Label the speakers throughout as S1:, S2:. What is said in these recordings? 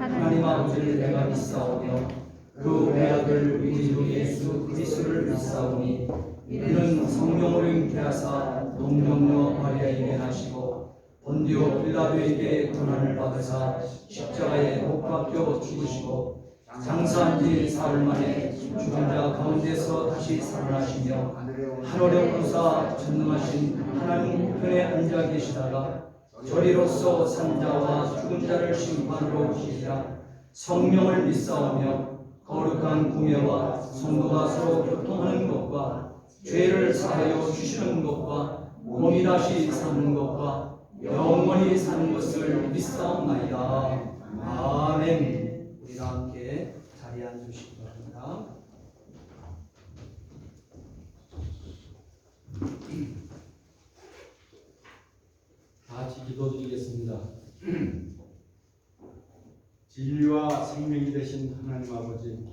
S1: 하나님 아버지를 내가 믿사오며 그 외아들 우리 주 예수 그리스도를 믿사오니 이는 성령으로 잉태하사 동정녀 마리아에게 나시고 본디오 빌라도에게 고난을 받으사 십자가에 못 박혀 죽으시고 장사한 지 사흘 만에 죽은 자 가운데서 다시 살아나시며 하늘에 오르사 전능하신 하나님 우편에 앉아 계시다가 저리로서 산자와 죽은 자를 심판으로 오시리라. 성령을 믿사오며 거룩한 구매와 성도가 서로 교통하는 것과 죄를 사하여 주시는 것과 몸이 다시 사는 것과 영원히 사는 것을 믿사옵나이다. 아멘. 우리 다 함께 자리에 앉으시기 바랍니다.
S2: 다 같이 기도드리겠습니다. 진리와 생명이 되신 하나님 아버지,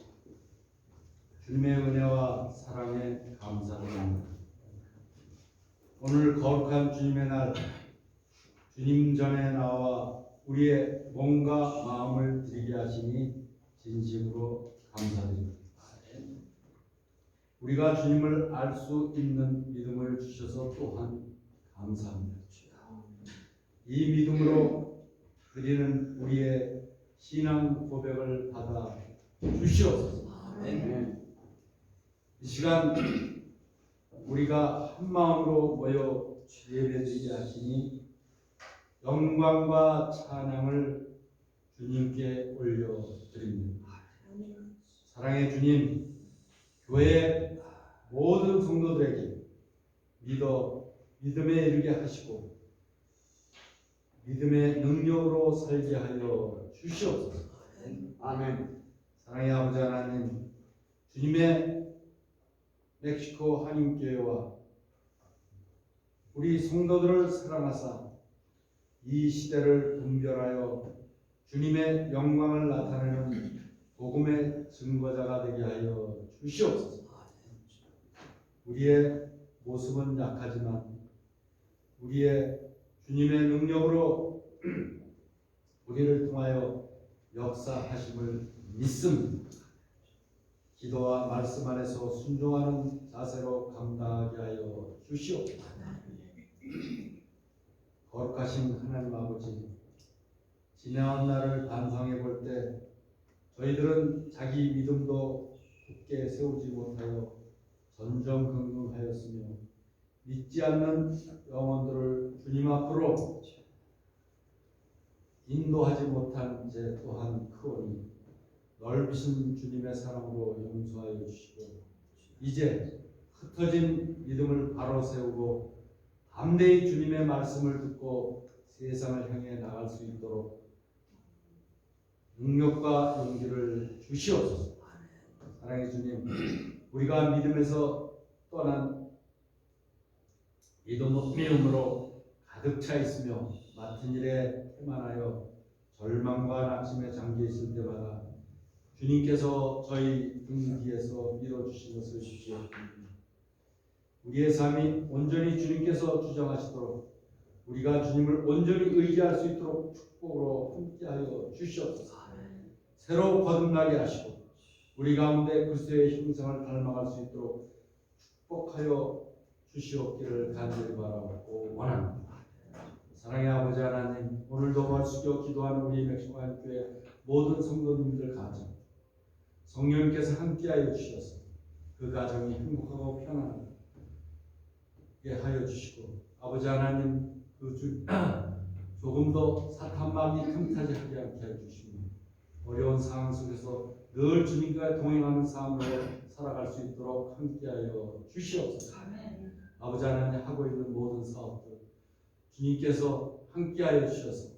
S2: 주님의 은혜와 사랑에 감사드립니다. 오늘 거룩한 주님의 날, 주님 전에 나와 우리의 몸과 마음을 드리게 하시니 진심으로 감사드립니다. 우리가 주님을 알 수 있는 믿음을 주셔서 또한 감사합니다. 이 믿음으로 드리는 우리의 신앙 고백을 받아 주시옵소서. 이 시간 우리가 한 마음으로 모여 예배드리게 하시니 영광과 찬양을 주님께 올려드립니다. 사랑의 주님, 교회 모든 성도들에게 믿음에 이르게 하시고 믿음의 능력으로 살게 하여 주시옵소서. 아멘. 사랑의 아버지 하나님, 주님의 멕시코 한인교회와 우리 성도들을 사랑하사 이 시대를 분별하여 주님의 영광을 나타내는 복음의 증거자가 되게 하여 주시옵소서. 우리의 모습은 약하지만 우리의 주님의 능력으로 우리를 통하여 역사하심을 믿습니다. 기도와 말씀 안에서 순종하는 자세로 감당하게 하여 주시옵소서. 거룩하신 하나님 아버지, 지나온 날을 반성해 볼 때 저희들은 자기 믿음도 굳게 세우지 못하여 전전긍긍하였으며 믿지 않는 영혼들을 주님 앞으로 인도하지 못한 죄 또한 크오니 넓으신 주님의 사랑으로 용서하여 주시고 이제 흩어진 믿음을 바로 세우고 담대히 주님의 말씀을 듣고 세상을 향해 나갈 수 있도록 능력과 용기를 주시옵소서. 사랑의 주님, 우리가 믿음에서 떠난 믿음으로 가득 차 있으며 맡은 일에 태만하여 절망과 낙심에 잠겨 있을 때마다 주님께서 저희 등 뒤에서 밀어주신 것을 주시옵소서. 우리의 삶이 온전히 주님께서 주장하시도록 우리가 주님을 온전히 의지할 수 있도록 축복으로 함께하여 주시옵소서. 새로 거듭나게 하시고 우리 가운데 그리스도의 형상을 닮아갈 수 있도록 축복하여 주시옵기를 간절히 바라고 원합니다. 사랑의 아버지 하나님, 오늘도 벌수교 기도하는 우리 멕시코 한교회 모든 성도님들 가정 성령님께서 함께하여 주셔서 그 가정이 행복하고 편안하게 하여 주시고 아버지 하나님 조금도 사탄 마음이 틈타지 하지 않게 해 주시며 어려운 상황 속에서 늘 주님과 동행하는 삶으로 살아갈 수 있도록 함께하여 주시옵소서. 아버지 하나님 하고 있는 모든 사업들 주님께서 함께하여 주셔서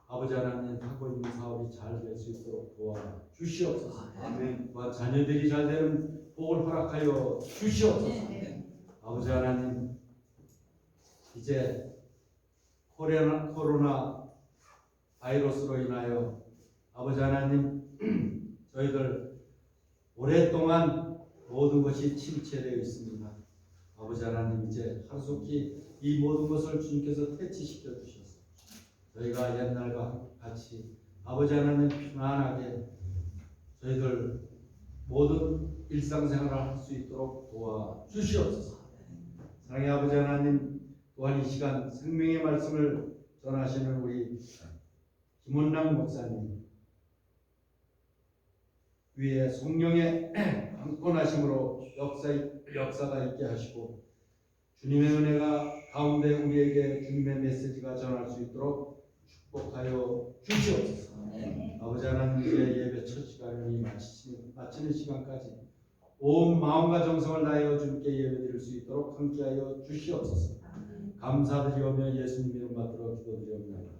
S2: 아버지 하나님 하고 있는 사업이 잘 될 수 있도록 도와 주시옵소서. 아멘. 또한 자녀들이 잘 되는 복을 허락하여 주시옵소서. 아버지 하나님, 이제 코로나 바이러스로 인하여 아버지 하나님 저희들 오랫동안 모든 것이 침체되어 있습니다. 아버지 하나님, 이제 하루속히 이 모든 것을 주님께서 퇴치시켜 주셔서 저희가 옛날과 같이 아버지 하나님 편안하게 저희들 모든 일상생활을 할 수 있도록 도와주시옵소서. 사랑의 아버지 하나님, 또한 이 시간 생명의 말씀을 전하시는 우리 김원랑 목사님 위에 성령의 강권하심으로 역사가 있게 하시고 주님의 은혜가 가운데 우리에게 주님의 메시지가 전할 수 있도록 축복하여 주시옵소서. 아버지 하나님, 이제 예배 첫 시간을 마치는 시간까지 온 마음과 정성을 다하여 주님께 예배드릴 수 있도록 함께하여 주시옵소서. 감사드리오며 예수님 이름 받들어 기도드리옵나이다.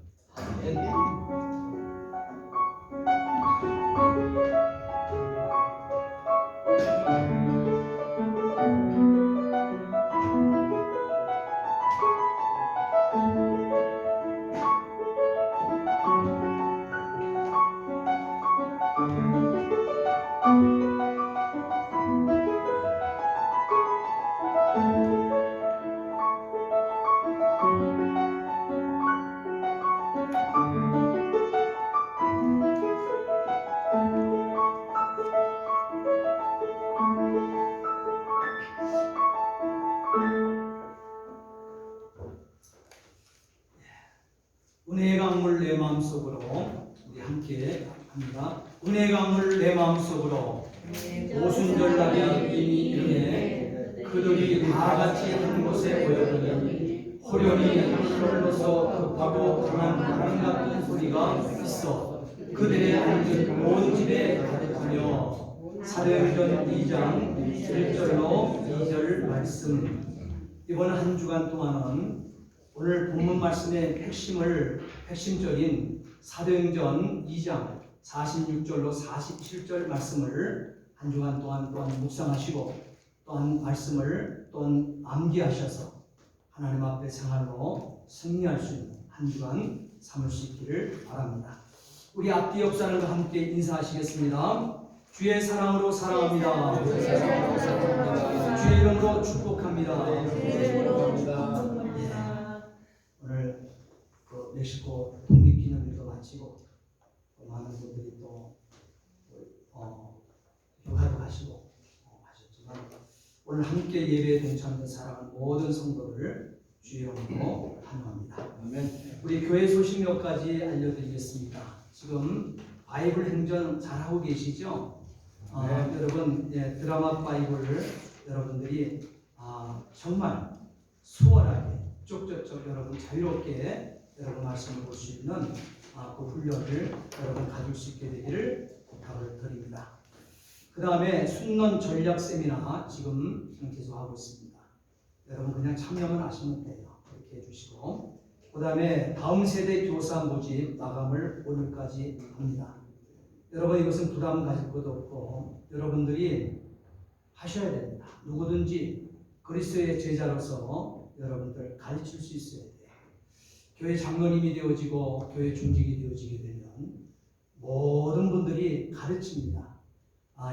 S1: 은혜의 강물 내 마음속으로 우리 함께 합니다. 은혜의 강물 내 마음속으로 오순절날이 이미 이르네 그들이 다 같이 한 곳에 모여드니 호련히 하늘로서 급하고 강한 바람 같은 소리가 있어 그들의 앉은 온 집에 가득하며 사도행전 2장 1절로 2절 말씀. 이번 한 주간 동안은 오늘 본문 말씀의 핵심적인 사도행전 2장 46절로 47절 말씀을 한 주간 동안 또한 묵상하시고 또한 말씀을 또한 암기하셔서 하나님 앞에 생활로 승리할 수 있는 한 주간 삼을 수 있기를 바랍니다. 우리 앞뒤 역사를 함께 인사하시겠습니다. 주의 사랑으로 사랑합니다. 주의 이름으로 축복합니다. 오늘 그 멕시코 독립기념일도 마치고 또 많은 분들이 또 휴가도 가시고 하셨지만 오늘 함께 예배에 동참된 사랑하는 모든 성도를 주의 이름으로 환영합니다. 우리 교회 소식 몇 가지 알려드리겠습니다. 지금 바이블 행전 잘하고 계시죠? 여러분 드라마 바이블을 여러분들이 정말 수월하게 쪽쪽쪽 여러분 자유롭게 여러분 말씀을 볼 수 있는 그 훈련을 여러분 가질 수 있게 되기를 부탁을 드립니다. 그 다음에 순론 전략 세미나 지금 계속하고 있습니다. 여러분 그냥 참여만 하시면 돼요. 그렇게 해주시고 그 다음에 다음 세대 교사 모집 마감을 오늘까지 합니다. 여러분 이것은 부담 가질 것도 없고 여러분들이 하셔야 됩니다. 누구든지 그리스도의 제자로서 여러분들 가르칠 수 있어야 돼요. 교회 장로님이 되어지고 교회 중직이 되어지게 되면 모든 분들이 가르칩니다.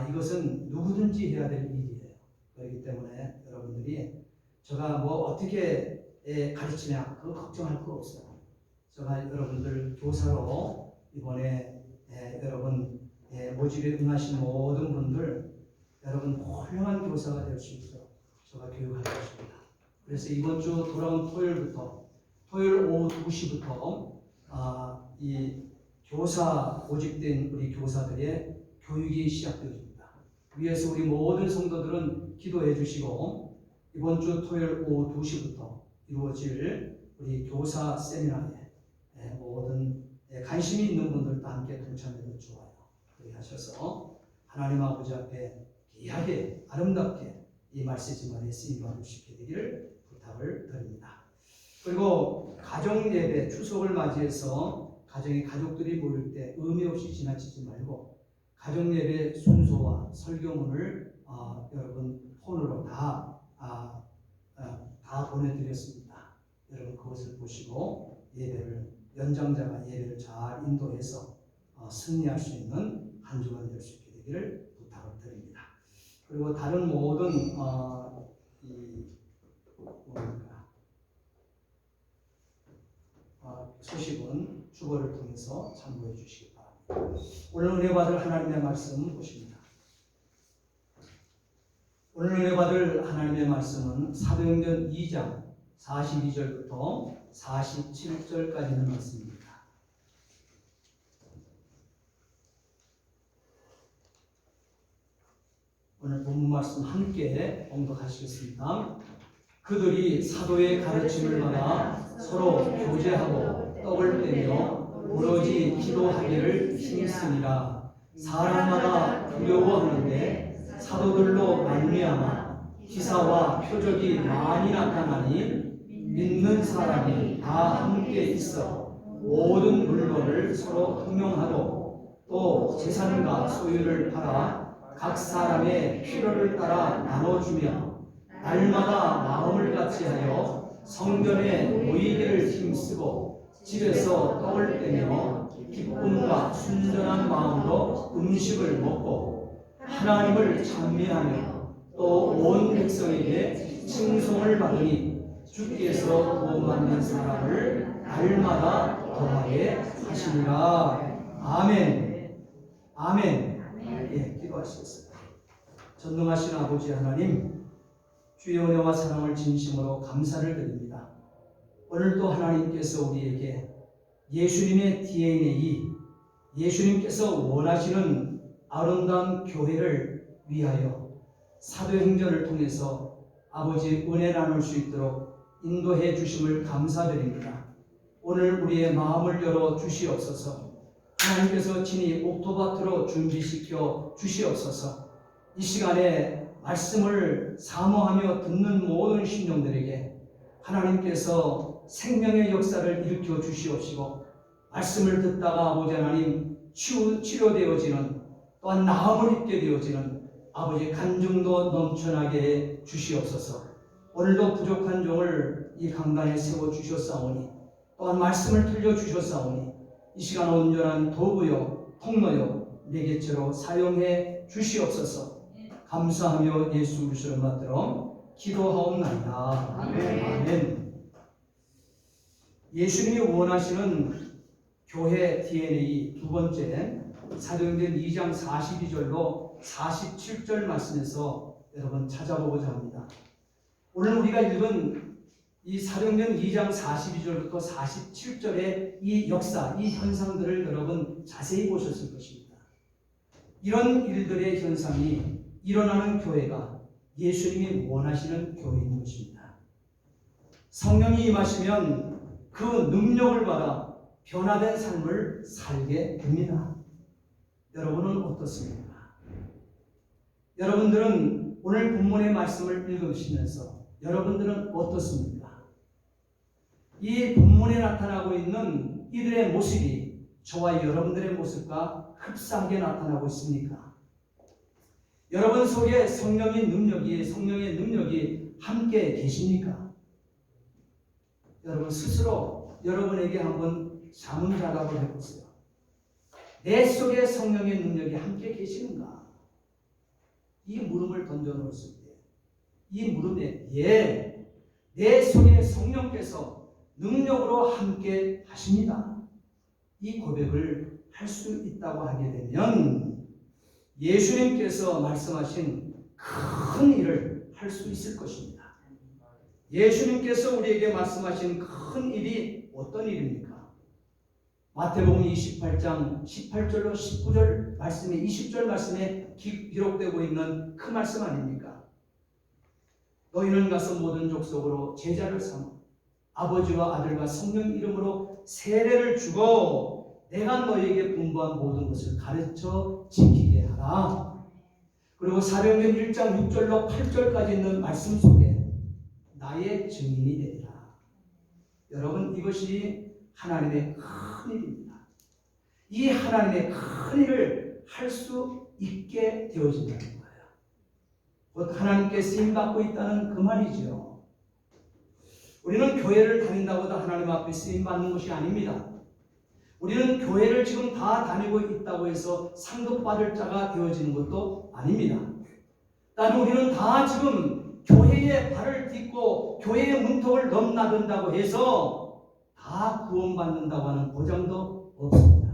S1: 이것은 누구든지 해야 될 일이에요. 그렇기 때문에 여러분들이 제가 뭐 어떻게 가르치냐 그거 걱정할 거 없어요. 제가 여러분들 교사로 이번에 여러분 모집에 응하신 모든 분들 여러분 훌륭한 교사가 될 수 있도록 제가 교육할 것입니다. 그래서 이번 주 돌아온 토요일부터 토요일 오후 2시부터 이 교사 모집된 우리 교사들의 교육이 시작되어집니다. 위에서 우리 모든 성도들은 기도해 주시고 이번 주 토요일 오후 2시부터 이루어질 우리 교사 세미나에 모든 관심이 있는 분들도 함께 동참해도 좋아요. 그렇게 하셔서 하나님 아버지 앞에 귀하게 아름답게 이 말씀만에 쓰임 받을 수 있게 되기를 부탁을 드립니다. 그리고 가정 예배 추석을 맞이해서 가정의 가족들이 모일 때 의미 없이 지나치지 말고 가정 예배 순서와 설교문을 여러분 폰으로 다 보내드렸습니다. 여러분 그것을 보시고 예배를 연장자가 예배를 잘 인도해서 승리할 수 있는 한 주간 될 수 있게 되기를 부탁을 드립니다. 그리고 다른 모든 소식은 주보를 통해서 참고해 주시기 바랍니다. 오늘 은혜 받을 하나님의 말씀 보십니다. 오늘 은혜 받을 하나님의 말씀은 사도행전 2장 42절부터 47절까지 있는 말씀입니다. 오늘 본문 말씀 함께 봉독하시겠습니다. 그들이 사도의 가르침을 받아 서로 교제하고 떡을 떼며 오로지 기도하기를 힘쓰니라. 사람마다 두려워하는데 사도들로 말미암아 기사와 표적이 많이 나타나니 믿는 사람이 다 함께 있어 모든 물건을 서로 통용하고 또 재산과 소유를 팔아 각 사람의 필요를 따라 나눠주며 날마다 마음을 같이하여 성전에 모이기를 힘쓰고 집에서 떡을 떼며 기쁨과 순전한 마음으로 음식을 먹고 하나님을 찬미하며 또 온 백성에게 칭송을 받으니 주께서 도움받는 사람을 날마다 더하게 하시니라. 아멘. 아멘. 예, 기도하시겠습니다. 전능하신 아버지 하나님, 주의 은혜와 사랑을 진심으로 감사를 드립니다. 오늘도 하나님께서 우리에게 예수님의 DNA, 예수님께서 원하시는 아름다운 교회를 위하여 사도행전을 통해서 아버지 은혜 나눌 수 있도록 인도해 주심을 감사드립니다. 오늘 우리의 마음을 열어 주시옵소서. 하나님께서 친히 옥토바트로 준비시켜 주시옵소서. 이 시간에 말씀을 사모하며 듣는 모든 심령들에게 하나님께서 생명의 역사를 일으켜 주시옵시고, 말씀을 듣다가 아버지 하나님 치료되어지는, 또한 나음을 입게 되어지는 아버지 간증도 넘쳐나게 해 주시옵소서. 오늘도 부족한 종을 이 강단에 세워 주셨사오니, 또한 말씀을 들려 주셨사오니 이 시간 온전한 도구요 통로요 내 곁으로 사용해 주시옵소서. 감사하며 예수 그리스도를 받들어 기도하옵나이다. 아멘. 아멘. 예수님이 원하시는 교회 DNA 두 번째, 사도행전 2장 42절로 47절 말씀에서 여러분 찾아보고자 합니다. 오늘 우리가 읽은 이 사도행전 2장 42절부터 47절의 이 역사, 이 현상들을 여러분 자세히 보셨을 것입니다. 이런 일들의 현상이 일어나는 교회가 예수님이 원하시는 교회인 것입니다. 성령이 임하시면 그 능력을 받아 변화된 삶을 살게 됩니다. 여러분은 어떻습니까? 여러분들은 오늘 본문의 말씀을 읽으시면서 여러분들은 어떻습니까? 이 본문에 나타나고 있는 이들의 모습이 저와 여러분들의 모습과 흡사하게 나타나고 있습니까? 여러분 속에 성령의 능력이 함께 계십니까? 여러분 스스로 여러분에게 한번 자문자답을 해보세요. 내 속에 성령의 능력이 함께 계시는가? 이 물음을 던져놓았을 때 이 물음에 예, 내 속에 성령께서 능력으로 함께 하십니다. 이 고백을 할 수 있다고 하게 되면 예수님께서 말씀하신 큰 일을 할 수 있을 것입니다. 예수님께서 우리에게 말씀하신 큰 일이 어떤 일입니까? 마태복음 28장 18절로 19절 말씀에 20절 말씀에 기록되고 있는 그 말씀 아닙니까? 너희는 가서 모든 족속으로 제자를 삼아 아버지와 아들과 성령 이름으로 세례를 주고 내가 너희에게 분부한 모든 것을 가르쳐 지키게 하라. 그리고 사도행전 1장 6절로 8절까지 있는 말씀 속에 나의 증인이 되리라. 여러분, 이것이 하나님의 큰 일입니다. 이 하나님의 큰 일을 할 수 있게 되어진다는 거예요. 곧 하나님께 쓰임받고 있다는 그 말이죠. 우리는 교회를 다닌다고 해도 하나님 앞에 쓰임받는 것이 아닙니다. 우리는 교회를 지금 다 다니고 있다고 해서 상급받을 자가 되어지는 것도 아닙니다. 단 우리는 다 지금 교회의 발을 딛고 교회의 문턱을 넘나든다고 해서 다 구원받는다고 하는 보장도 없습니다.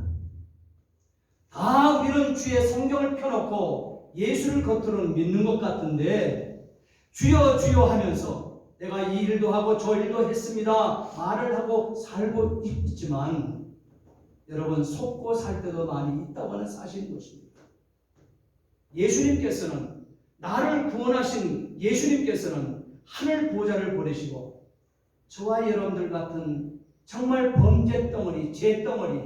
S1: 우리들은 주의 성경을 펴놓고 예수를 겉으로는 믿는 것 같은데 주여 주여 하면서 내가 이 일도 하고 저 일도 했습니다 말을 하고 살고 있지만 여러분 속고 살 때도 많이 있다고 하는 사실인 것입니다. 예수님께서는 나를 구원하신 예수님께서는 하늘 보좌를 보내시고 저와 여러분들 같은 정말 범죄 덩어리, 죄 덩어리,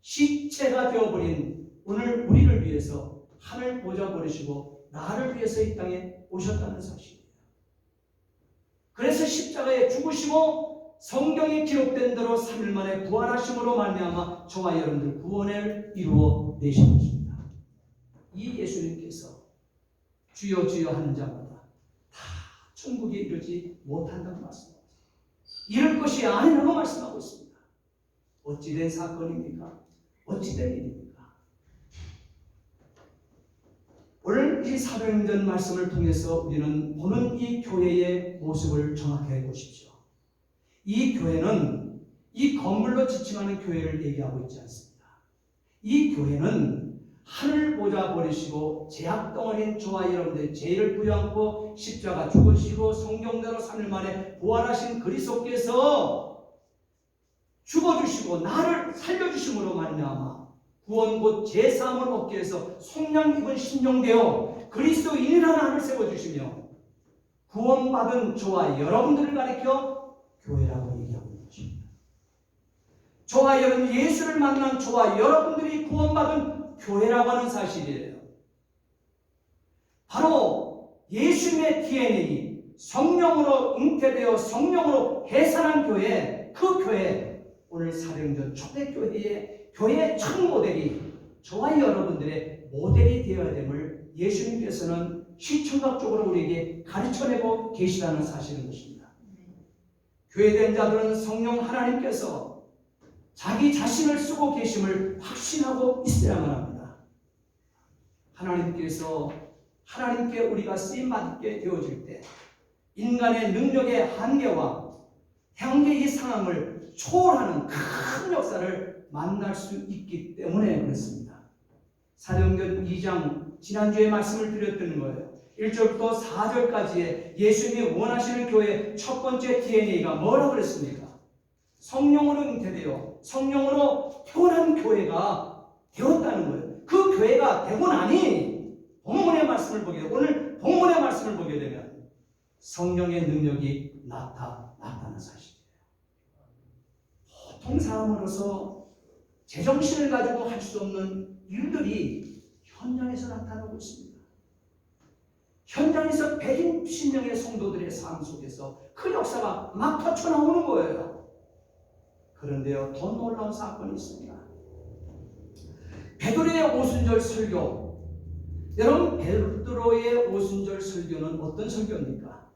S1: 시체가 되어버린 오늘 우리를 위해서 하늘 보좌 보내시고 나를 위해서 이 땅에 오셨다는 사실이에요. 그래서 십자가에 죽으시고 성경에 기록된 대로 3일 만에 부활하심으로 말미암아 저와 여러분들 구원을 이루어 내신 것입니다. 이 예수님께서 주여 주여 하는 자마다 다 천국에 이르지 못한다고 말씀하고 있습니다. 이럴 것이 아니라고 말씀하고 있습니다. 어찌된 사건입니까? 어찌된 일입니까? 오늘 이 사도행전 말씀을 통해서 우리는 보는 이 교회의 모습을 정확하게 보십시오. 이 교회는 이 건물로 지칭하는 교회를 얘기하고 있지 않습니다. 이 교회는 하늘 보좌 버리시고 죄악덩어리인 저와 여러분들의 죄를 부여안고 십자가 죽으시고 성경대로 3일 만에 부활하신 그리스도께서 죽어주시고 나를 살려주심으로 말미암아 구원 곧 죄사함을 얻기 위해서 속량 입은 신령되어 그리스도인이라는 하나를 세워주시며 구원받은 저와 여러분들을 가리켜 교회라고 얘기하고 있는 것입니다. 저와 여러분 예수를 만난 저와 여러분들이 구원받은 교회라고 하는 사실이에요. 바로 예수님의 DNA, 성령으로 잉태되어 성령으로 해산한 교회, 그 교회, 오늘 사도행전 초대교회의 교회의 첫 모델이 저와 여러분들의 모델이 되어야 됨을 예수님께서는 시청각적으로 우리에게 가르쳐내고 계시다는 사실인 것입니다. 교회된 자들은 성령 하나님께서 자기 자신을 쓰고 계심을 확신하고 있어야만 합니다. 하나님께 우리가 쓰임받게 되어질 때 인간의 능력의 한계와 향계의 상황을 초월하는 큰 역사를 만날 수 있기 때문에 그렇습니다. 사도행전 2장 지난주에 말씀을 드렸던 거예요. 1절부터 4절까지의 예수님이 원하시는 교회의 첫 번째 DNA가 뭐라고 그랬습니까? 성령으로 잉태되어 성령으로 태어난 교회가 되었다는 거예요. 그 교회가 되고 나니 본문의 말씀을 보게 되면 오늘 본문의 말씀을 보게 되면 성령의 능력이 나타나는 사실이에요. 보통 사람으로서 제정신을 가지고 할 수 없는 일들이 현장에서 나타나고 있습니다. 현장에서 120명의 성도들의 삶 속에서 그 역사가 막 터쳐나오는 거예요. 그런데요, 더 놀라운 사건이 있습니다. 베드로의 오순절 설교. 여러분, 베드로의 오순절 설교는 어떤 설교입니까?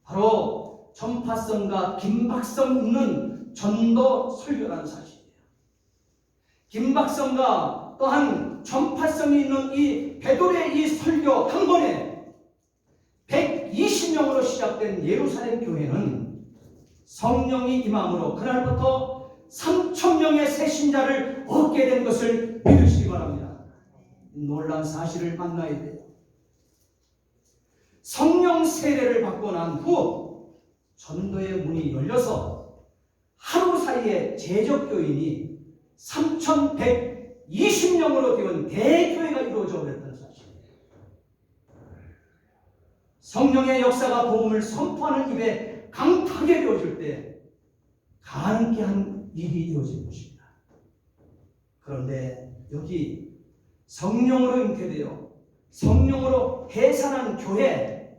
S1: 바로 전파성과 긴박성 있는 전도 설교라는 사실이에요. 긴박성과 또한 전파성이 있는 이 베드로의 이 설교 한 번에 120명으로 시작된 예루살렘 교회는 성령이 임함으로 그날부터 3,000명의 새 신자를 얻게 된 것을 믿으시기 바랍니다. 놀라운 사실을 만나야 돼요. 성령 세례를 받고 난 후 전도의 문이 열려서 하루 사이에 제적교인이 3,120명으로 되어 대교회가 이루어져 버렸다는 사실이에요. 성령의 역사가 복음을 선포하는 입에 강타게 되어질 때 가능케 한 일이 되어진 것입니다. 그런데 여기 성령으로 잉태되어 성령으로 해산한 교회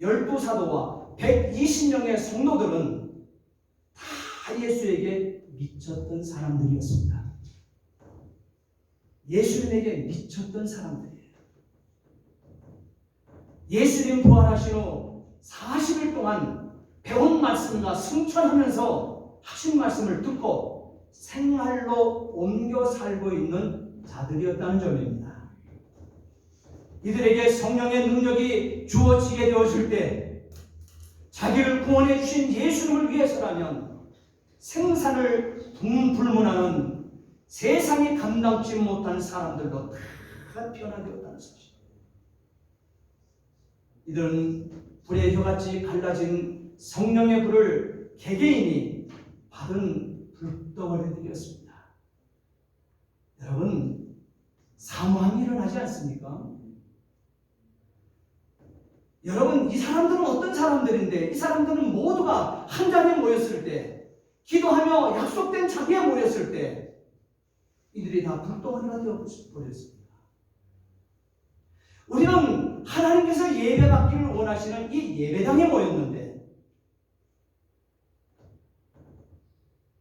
S1: 12사도와 120명의 성도들은 다 예수에게 미쳤던 사람들이었습니다. 예수님에게 미쳤던 사람들이에요. 예수님 부활하신 후 40일 동안 배운 말씀과 승천하면서 하신 말씀을 듣고 생활로 옮겨 살고 있는 자들이었다는 점입니다. 이들에게 성령의 능력이 주어지게 되어질 때 자기를 구원해 주신 예수님을 위해서라면 생사를 불문하는 세상이 감당치 못하는 사람들도 다 변화되었다는 사실. 이들은 불의 혀같이 갈라진 성령의 불을 개개인이 받은 불덩어리들이었습니다. 여러분, 사모함이 일어나지 않습니까? 여러분, 이 사람들은 어떤 사람들인데, 이 사람들은 모두가 한 자리에 모였을 때, 기도하며 약속된 자리에 모였을 때 이들이 다 불덩어리가 되어버렸습니다. 우리는 하나님께서 예배받기를 원하시는 이 예배당에 모였는데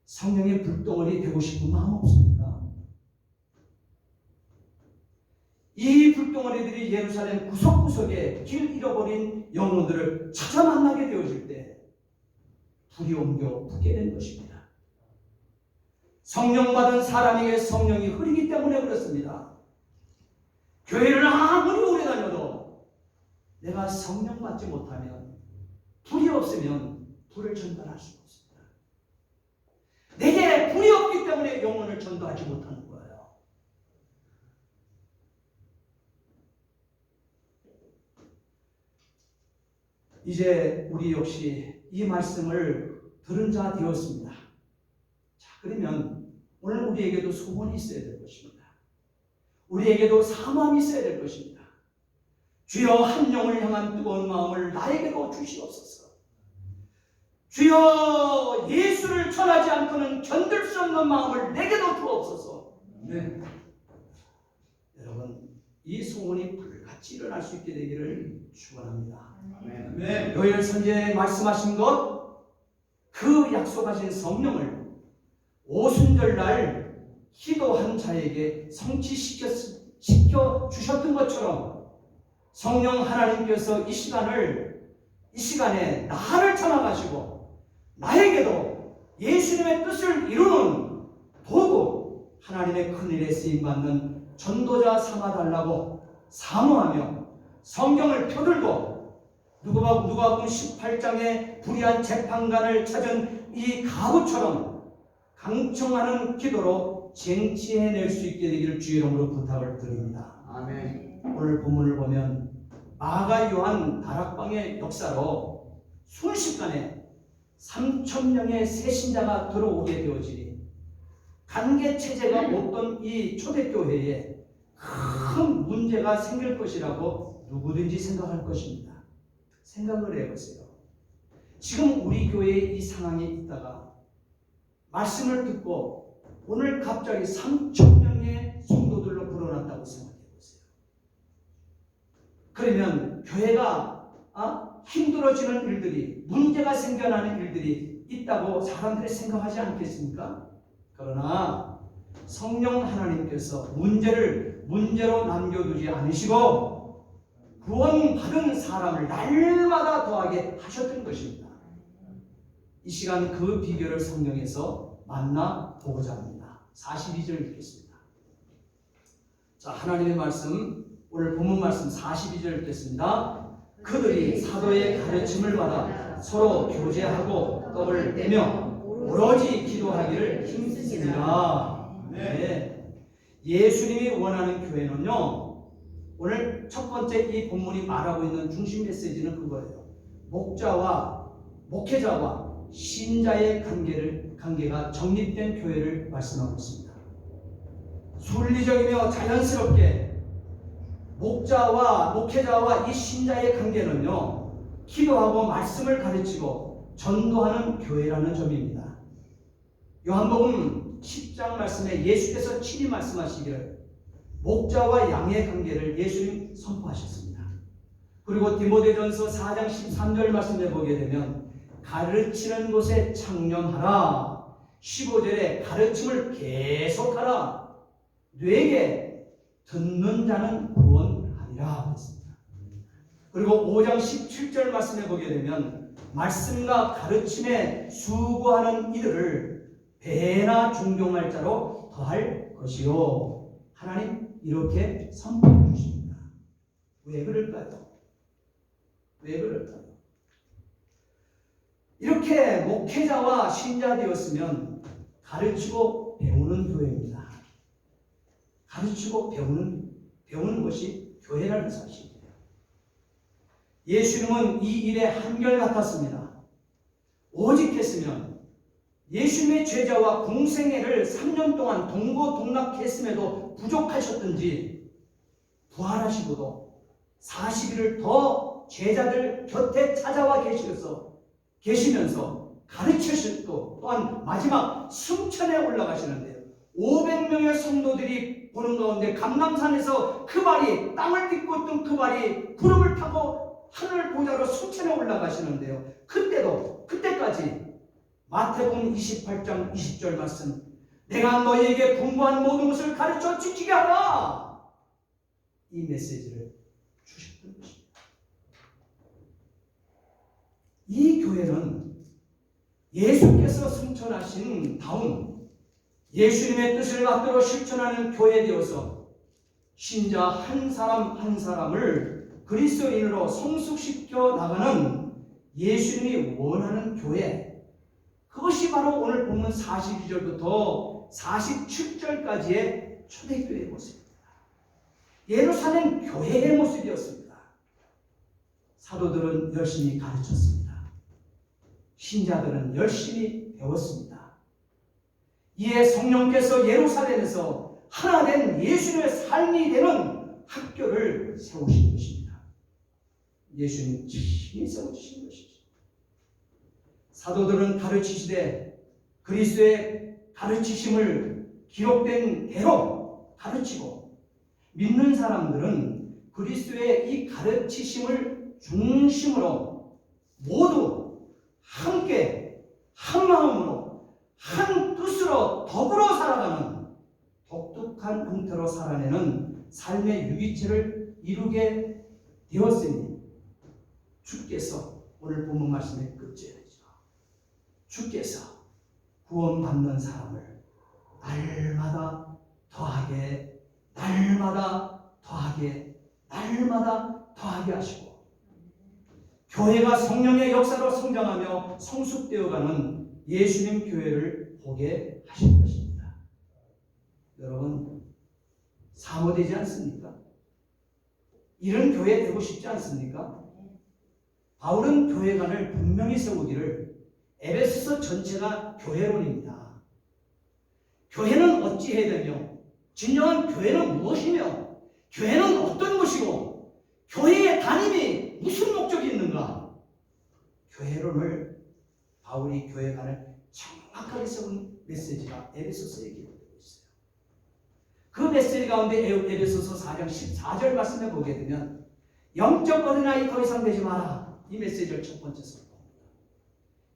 S1: 성령의 불덩어리 되고 싶은 마음 없습니까? 이 불덩어리들이 예루살렘 구석구석에 길 잃어버린 영혼들을 찾아 만나게 되어질 때 불이 옮겨 붙게 된 것입니다. 성령 받은 사람에게 성령이 흐리기 때문에 그렇습니다. 교회를 아무리 오래 다녀도 내가 성령 받지 못하면, 불이 없으면 불을 전달할 수가 없습니다. 내게 불이 없기 때문에 영혼을 전도하지 못하는 거예요. 이제 우리 역시 이 말씀을 들은 자 되었습니다. 자, 그러면 오늘 우리에게도 소원이 있어야 될 것입니다. 우리에게도 사모함이 있어야 될 것입니다. 주여, 한 영을 향한 뜨거운 마음을 나에게도 주시옵소서. 주여, 예수를 전하지 않고는 견딜 수 없는 마음을 내게도 주옵소서. 네. 여러분, 이 소원이 불같이 일어날 수 있게 되기를 축원합니다. 네. 요엘 선지자에 말씀하신 것, 그 약속하신 성령을 오순절날 기도한 자에게 성취시켜 주셨던 것처럼 성령 하나님께서 이 시간에 나를 찾아가시고 나에게도 예수님의 뜻을 이루는 도구, 하나님의 큰일에 쓰임받는 전도자 삼아달라고 사모하며 성경을 펴들고 누가복음 18장에 불의한 재판관을 찾은 이 가부처럼 강청하는 기도로 쟁취해낼 수 있게 되기를 주의 이름으로 부탁을 드립니다.
S3: 아멘.
S1: 오늘 본문을 보면 마가 요한 다락방의 역사로 순식간에 3,000명의 새 신자가 들어오게 되어지니 관계체제가 없던 이 초대교회에 큰 문제가 생길 것이라고 누구든지 생각할 것입니다. 생각을 해보세요. 지금 우리 교회의 이 상황에 있다가 말씀을 듣고 오늘 갑자기 3,000명의 성도들로 불어났다고 생각해보세요. 그러면 교회가 힘들어지는 일들이, 문제가 생겨나는 일들이 있다고 사람들이 생각하지 않겠습니까? 그러나 성령 하나님께서 문제로 남겨두지 않으시고 구원받은 사람을 날마다 더하게 하셨던 것입니다. 이 시간 그 비결을 성경에서 만나보고자 합니다. 42절 읽겠습니다. 자, 하나님의 말씀, 오늘 본문 말씀 42절 읽겠습니다. 그들이 사도의 가르침을 받아 서로 교제하고 떡을 떼며 오로지 기도하기를 힘쓰니라. 네. 예수님이 원하는 교회는요, 오늘 첫 번째 이 본문이 말하고 있는 중심 메시지는 그거예요. 목회자와 신자의 관계가 정립된 교회를 말씀하고 있습니다. 순리적이며 자연스럽게 목회자와 이 신자의 관계는요, 기도하고 말씀을 가르치고 전도하는 교회라는 점입니다. 요한복음 10장 말씀에 예수께서 친히 말씀하시기를 목자와 양의 관계를 예수님 선포하셨습니다. 그리고 디모데전서 4장 13절 말씀에 보게 되면 가르치는 곳에 창념하라. 15절에 가르침을 계속하라. 뇌게 듣는 자는 구원하리라 했습니다. 그리고 5장 17절 말씀에 보게 되면 말씀과 가르침에 수고하는 이들을 배나 존경할 자로 더할 것이요. 하나님 이렇게 선포해 주십니다. 왜 그럴까요? 왜 그럴까요? 이렇게 목회자와 신자 되었으면 가르치고 배우는 교회입니다. 가르치고 배우는 것이 교회라는 사실이에요. 예수님은 이 일에 한결같았습니다. 오직 했으면 예수님의 제자와 공생애를 3년 동안 동고동락했음에도 부족하셨든지 부활하시고도 40일을 더 제자들 곁에 찾아와 계시면서 가르치셨고 또한 마지막 승천에 올라가시는데요. 500명의 성도들이 보는 가운데 감람산에서 그 발이 땅을 딛고 있던 그 발이 구름을 타고 하늘 보좌로 승천에 올라가시는데요. 그때까지 마태복음 28장 20절 말씀, 내가 너희에게 분부한 모든 것을 가르쳐 지키게 하라, 이 메시지를 주셨던 것입니다. 이 교회는 예수께서 승천하신 다음 예수님의 뜻을 받들어 실천하는 교회 되어서 신자 한 사람 한 사람을 그리스도인으로 성숙시켜 나가는 예수님이 원하는 교회, 그것이 바로 오늘 본문 42절부터 47절까지의 초대교회의 모습입니다. 예루살렘 교회의 모습이었습니다. 사도들은 열심히 가르쳤습니다. 신자들은 열심히 배웠습니다. 이에 성령께서 예루살렘에서 하나 된 예수님의 삶이 되는 학교를 세우신 것입니다. 예수님 친히 세우신 것이죠. 사도들은 가르치시되 그리스도의 가르치심을 기록된 대로 가르치고, 믿는 사람들은 그리스도의 이 가르치심을 중심으로 모두 함께 한 마음으로 한 뜻으로 더불어 살아가는 독특한 형태로 살아내는 삶의 유기체를 이루게 되었으니, 주께서 오늘 본문 말씀의 끝절이죠. 주께서 구원받는 사람을 날마다 더하게 하시고, 교회가 성령의 역사로 성장하며 성숙되어가는 예수님 교회를 보게 하신 것입니다. 여러분, 사모되지 않습니까? 이런 교회 되고 싶지 않습니까? 바울은 교회관을 분명히 세우기를, 에베소서 전체가 교회론입니다. 교회는 어찌해야 되며, 진정한 교회는 무엇이며, 교회는 어떤 것이고, 교회의 담임이 무슨 목적이 있는가? 교회론을 바울이 교회관을 정확하게 세운 메시지가 에베소서에 기록되고 있어요. 그 메시지 가운데 에베소서 4장 14절 말씀에 보게 되면, 영적 어린아이 더 이상 되지 마라, 이 메시지를 첫 번째 선포합니다.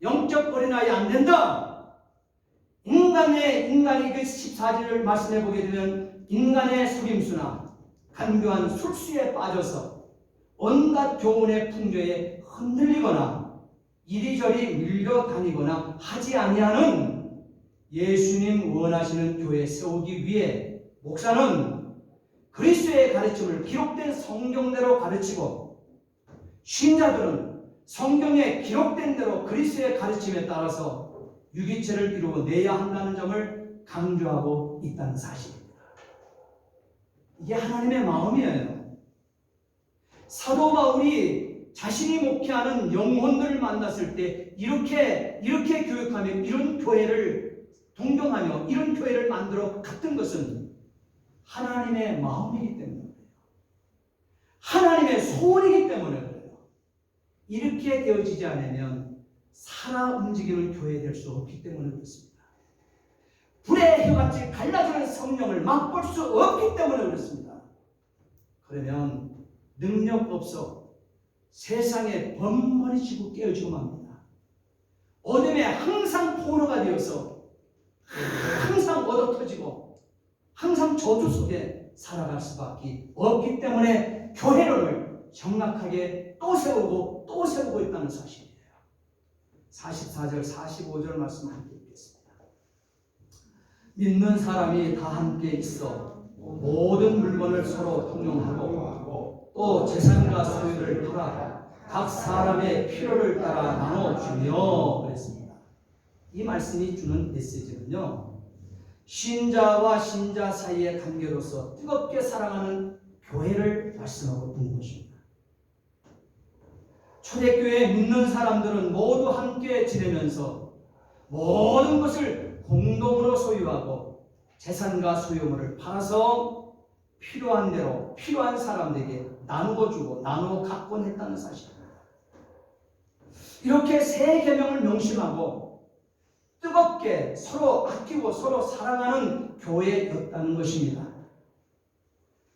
S1: 영적 어린아이 안 된다. 인간이 그 14절을 말씀해 보게 되면, 인간의 속임수나 간교한 술수에 빠져서 온갖 교훈의 풍조에 흔들리거나 이리저리 밀려다니거나 하지 아니하는 예수님 원하시는 교회 세우기 위해 목사는 그리스도의 가르침을 기록된 성경대로 가르치고, 신자들은 성경에 기록된 대로 그리스도의 가르침에 따라서 유기체를 이루어내야 한다는 점을 강조하고 있다는 사실입니다. 이게 하나님의 마음이에요. 사도 바울이 자신이 목회하는 영혼들을 만났을 때 이렇게 교육하며 이런 교회를 동경하며 이런 교회를 만들어 갔던 것은 하나님의 마음이기 때문에 그래요. 하나님의 소원이기 때문에 그래요. 이렇게 되어지지 않으면 살아 움직이는 교회 될 수 없기 때문에 그렇습니다. 불의 혀같이 갈라지는 성령을 맛볼 수 없기 때문에 그렇습니다. 그러면 능력 없어 세상에 번번이 지고 깨어지고 맙니다. 어둠에 항상 포로가 되어서 항상 얻어터지고 항상 저주 속에 살아갈 수밖에 없기 때문에 교회론을 정확하게 또 세우고 있다는 사실이에요. 44절 45절 말씀 함께 읽겠습니다. 믿는 사람이 다 함께 있어 모든 물건을 서로 통용하고 또 재산과 소유를 팔아 각 사람의 필요를 따라 나눠주며 그랬습니다. 이 말씀이 주는 메시지는요, 신자와 신자 사이의 관계로서 뜨겁게 사랑하는 교회를 말씀하고 있는 것입니다. 초대교회 믿는 사람들은 모두 함께 지내면서 모든 것을 공동으로 소유하고 재산과 소유물을 팔아서 필요한 대로 필요한 사람들에게 나누어 주고 나누어 갖곤 했다는 사실입니다. 이렇게 새 계명을 명심하고 뜨겁게 서로 아끼고 서로 사랑하는 교회였다는 것입니다.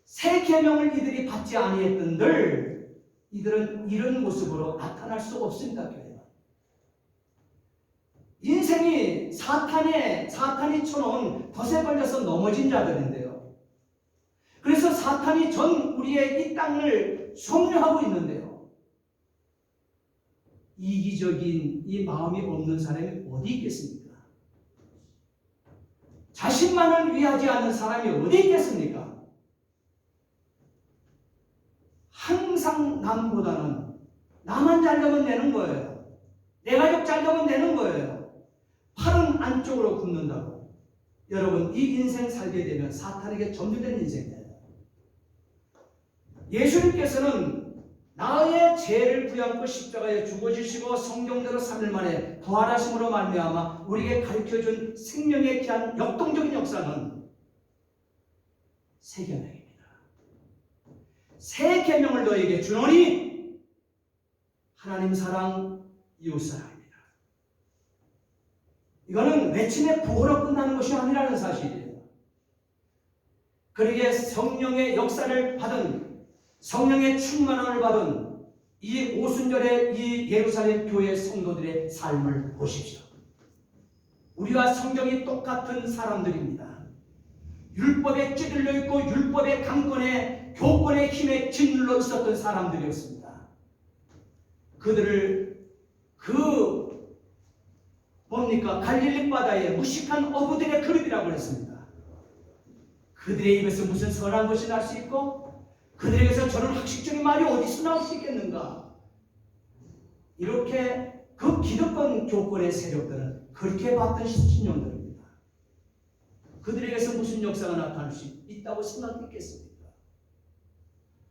S1: 새 계명을 이들이 받지 아니했던들 이들은 이런 모습으로 나타날 수 없습니다. 교회는 인생이 사탄이 쳐놓은 덫에 걸려서 넘어진 자들인데요. 그래서 사탄이 전 우리의 이 땅을 점령하고 있는데요. 이기적인 이 마음이 없는 사람이 어디 있겠습니까? 자신만을 위하지 않는 사람이 어디 있겠습니까? 항상 남보다는 나만 잘 되면 되는 거예요. 내 가족 잘 되면 되는 거예요. 팔은 안쪽으로 굽는다고. 여러분, 이 인생 살게 되면 사탄에게 점유된 인생이에요. 예수님께서는 나의 죄를 부양코 십자가에 죽어주시고 성경대로 3일 만에 부활하심으로 말미암아 우리에게 가르쳐준 생명의 귀한 역동적인 역사는 새 계명입니다. 새 계명을 너에게 주노니 하나님 사랑, 이웃 사랑입니다. 이거는 외침의 구호로 끝나는 것이 아니라는 사실이에요. 그러기에 성령의 역사를 받은, 성령의 충만함을 받은 이 오순절의 이 예루살렘 교회 성도들의 삶을 보십시오. 우리와 성경이 똑같은 사람들입니다. 율법에 찌들려 있고 율법의 강권에 교권의 힘에 짓눌러 있었던 사람들이었습니다. 그들을 갈릴리 바다에 무식한 어부들의 그룹이라고 했습니다. 그들의 입에서 무슨 선한 것이 날 수 있고 그들에게서 저런 학식적인 말이 어디서 나올 수 있겠는가? 이렇게 그 기득권 교권의 세력들은 그렇게 봤던 신령들입니다. 그들에게서 무슨 역사가 나타날 수 있다고 생각했겠습니까?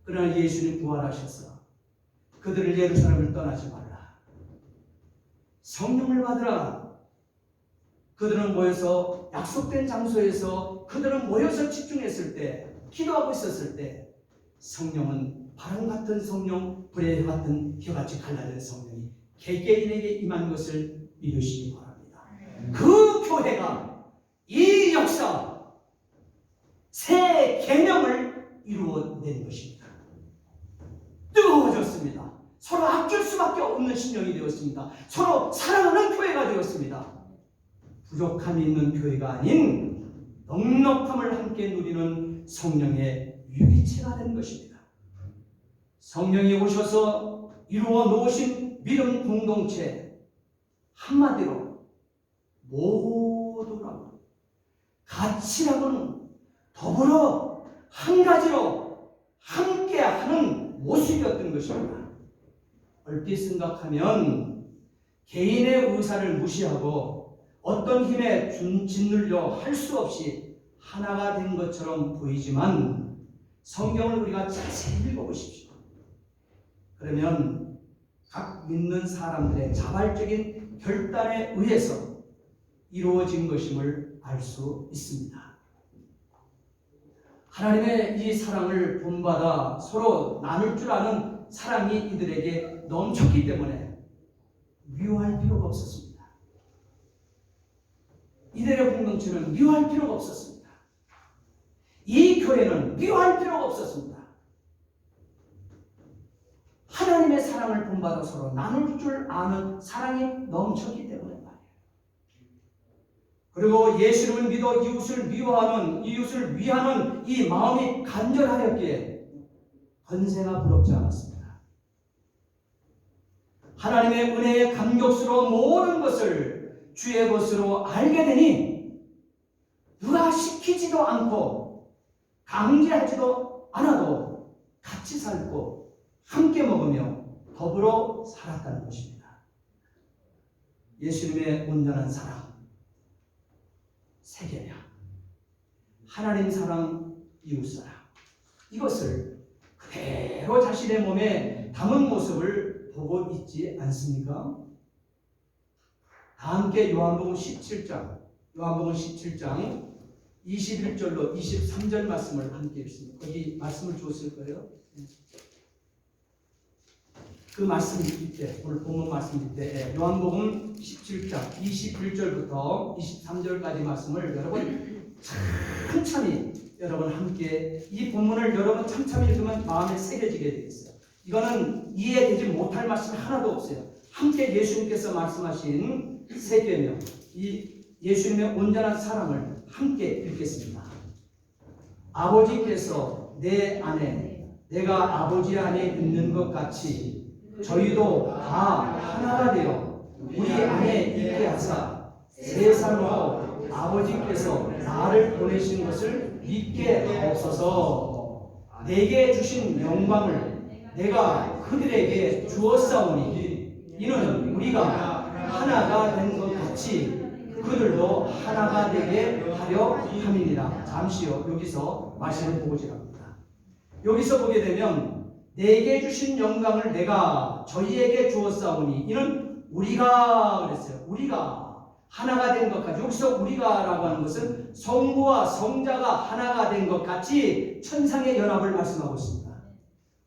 S1: 그러나 예수님 부활하셔서 그들을 예루살렘을 떠나지 말라. 성령을 받으라. 그들은 모여서 약속된 장소에서 그들은 모여서 집중했을 때, 기도하고 있었을 때 성령은 바람 같은 성령, 불의 같은 혀같이 갈라진 성령이 개개인에게 임한 것을 믿으시기 바랍니다. 그 교회가 이 역사, 새 계명을 이루어낸 것입니다. 뜨거워졌습니다. 서로 아낄 수밖에 없는 신령이 되었습니다. 서로 사랑하는 교회가 되었습니다. 부족함이 있는 교회가 아닌 넉넉함을 함께 누리는 성령의 유기체가 된 것입니다. 성령이 오셔서 이루어 놓으신 믿음 공동체, 한마디로 모두라고, 같이라고는 더불어 한 가지로 함께하는 모습이었던 것입니다. 얼핏 생각하면 개인의 의사를 무시하고 어떤 힘에 짓눌려 할 수 없이 하나가 된 것처럼 보이지만 성경을 우리가 자세히 읽어보십시오. 그러면 각 믿는 사람들의 자발적인 결단에 의해서 이루어진 것임을 알 수 있습니다. 하나님의 이 사랑을 본받아 서로 나눌 줄 아는 사랑이 이들에게 넘쳤기 때문에 미워할 필요가 없었습니다. 이들의 공동체는 미워할 필요가 없었습니다. 이 교회는 미워할 필요가 없었습니다. 하나님의 사랑을 본받아 서로 나눌 줄 아는 사랑이 넘쳤기 때문에 말이에요. 그리고 예수님을 믿어 이웃을 미워하는, 이웃을 위하는 이 마음이 간절하였기에 권세가 부럽지 않았습니다. 하나님의 은혜에 감격스러운 모든 것을 주의 것으로 알게 되니 누가 시키지도 않고 강제하지도 않아도 같이 살고 함께 먹으며 더불어 살았다는 것입니다. 예수님의 온전한 사랑, 새 계명, 하나님 사랑, 이웃 사랑, 이것을 그대로 자신의 몸에 담은 모습을 보고 있지 않습니까? 다 함께 요한복음 17장 21절로 23절 말씀을 함께 읽습니다. 거기 말씀을 주었을 거예요. 그 말씀 읽을 때, 오늘 본문 말씀 읽을 때 요한복음 17장 21절부터 23절까지 말씀을 여러분 찬찬히 여러분 함께 이 본문을 여러분 참참히 읽으면 마음에 새겨지게 되겠어요. 이거는 이해되지 못할 말씀 하나도 없어요. 함께 예수님께서 말씀하신 세 계명, 이 예수님의 온전한 사랑을 함께 읽겠습니다. 아버지께서 내 안에, 내가 아버지 안에 있는 것 같이 저희도 다 하나가 되어 우리 안에 있게 하사 세상으로 아버지께서 나를 보내신 것을 믿게 하옵소서. 내게 주신 영광을 내가 그들에게 주었사오니 이는 우리가 하나가 된 것 같이 그들도 하나가 되게 하려 함이니라. 잠시요, 여기서 말씀을 보고자 합니다. 여기서 보게 되면 내게 주신 영광을 내가 저희에게 주었사오니 이는 우리가 그랬어요. 우리가 하나가 된 것 같이. 여기서 우리가라고 하는 것은 성부와 성자가 하나가 된 것 같이 천상의 연합을 말씀하고 있습니다.